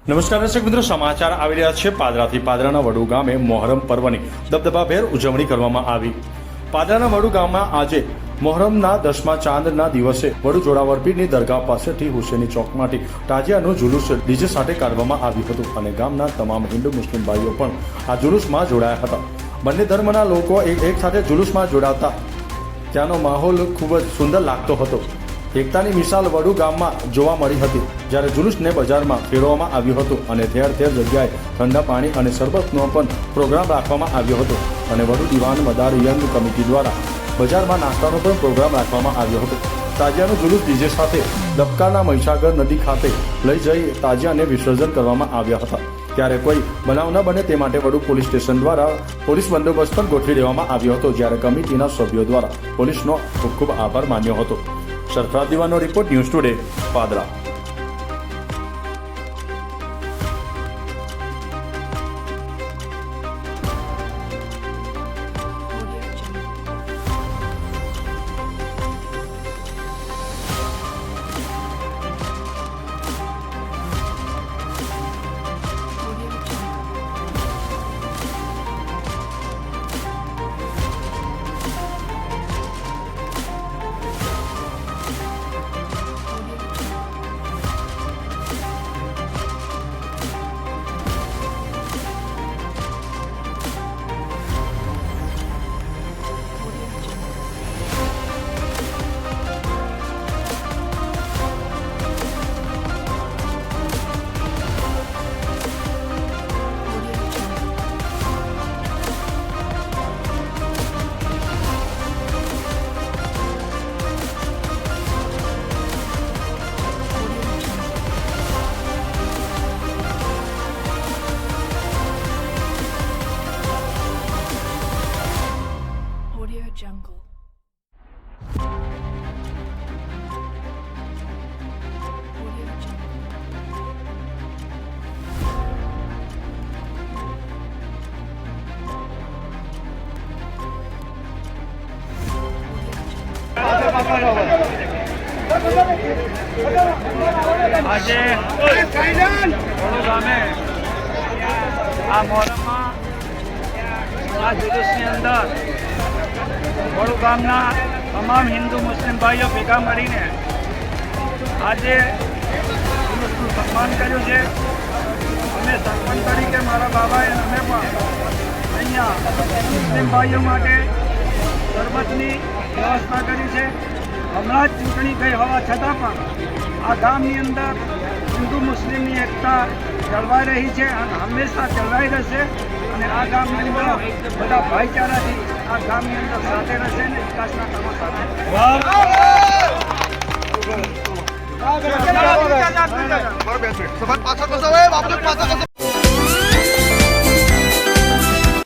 નમસ્કાર દર્શક મિત્રો, સમાચાર આવી રહ્યા છે પાદરાથી। પાદરાના વડુ ગામે મોહરમ પર્વની દબદબાભેર ઉજવણી કરવામાં આવી। પાદરાના વડુ ગામમાં આજે મોહરમના 10મા ચાંદના દિવસે વડુ જોરાવર પીરની દરગાહ પાસેથી હુસેની ચોકમાંથી તાજિયાનું જુલુસ ડીજે સાથે કાઢવામાં આવ્યું હતું અને ગામના તમામ હિન્દુ મુસ્લિમ ભાઈઓ પણ આ જુલુસમાં જોડાયા હતા। બંને ધર્મના લોકો એક સાથે જુલુસમાં જોડાતા ત્યાંનો માહોલ ખૂબ જ સુંદર લાગતો હતો। એકતાની મિસાલ વડુ ગામમાં જોવા મળી હતી, જ્યારે જુલુસને બજારમાં ફેરવવામાં આવ્યું હતું અને ઠેર ઠેર જગ્યાએ ઠંડા પાણી અને શરબતનો પણ પ્રોગ્રામ રાખવામાં આવ્યો હતો અને વડુ દિવાન મદાર યંગ કમિટી દ્વારા બજારમાં નાસ્તાનો પણ પ્રોગ્રામ રાખવામાં આવ્યો હતો। તાજિયાનું જુલુસ ડીજે સાથે દબકાના મહીસાગર નદી ખાતે લઈ જઈ તાજિયાને વિસર્જન કરવામાં આવ્યા હતા। ત્યારે કોઈ બનાવ ન બને તે માટે વડુ પોલીસ સ્ટેશન દ્વારા પોલીસ બંદોબસ્ત પણ ગોઠવી દેવામાં આવ્યો હતો, જ્યારે કમિટીના સભ્યો દ્વારા પોલીસનો ખૂબ ખૂબ આભાર માન્યો હતો। સરફરાજ દીવાનો report, news today, Padra. Jungle. આજે વડુ ગામે આ મોહરમમાં આ જુલુસની અંદર વડુ ગામના તમામ હિન્દુ મુસ્લિમ ભાઈઓ ભેગા મળીને આજે જુલુસનું સન્માન કર્યું છે। અમે સરપંચ તરીકે મારા બાબાએ અમે પણ અહીંયા મુસ્લિમ ભાઈઓ માટે શરબતની વ્યવસ્થા કરી છે। હમણાં જ ચૂંટણી ગઈ હોવા છતાં પણ આ ગામની અંદર હિન્દુ મુસ્લિમની એકતા જળવાઈ રહી છે અને હંમેશા જળવાઈ રહેશે અને આ ગામની અંદર બધા ભાઈચારાથી આ ગામની અંદર સાથે રહેશે ને વિકાસના કામો સાથે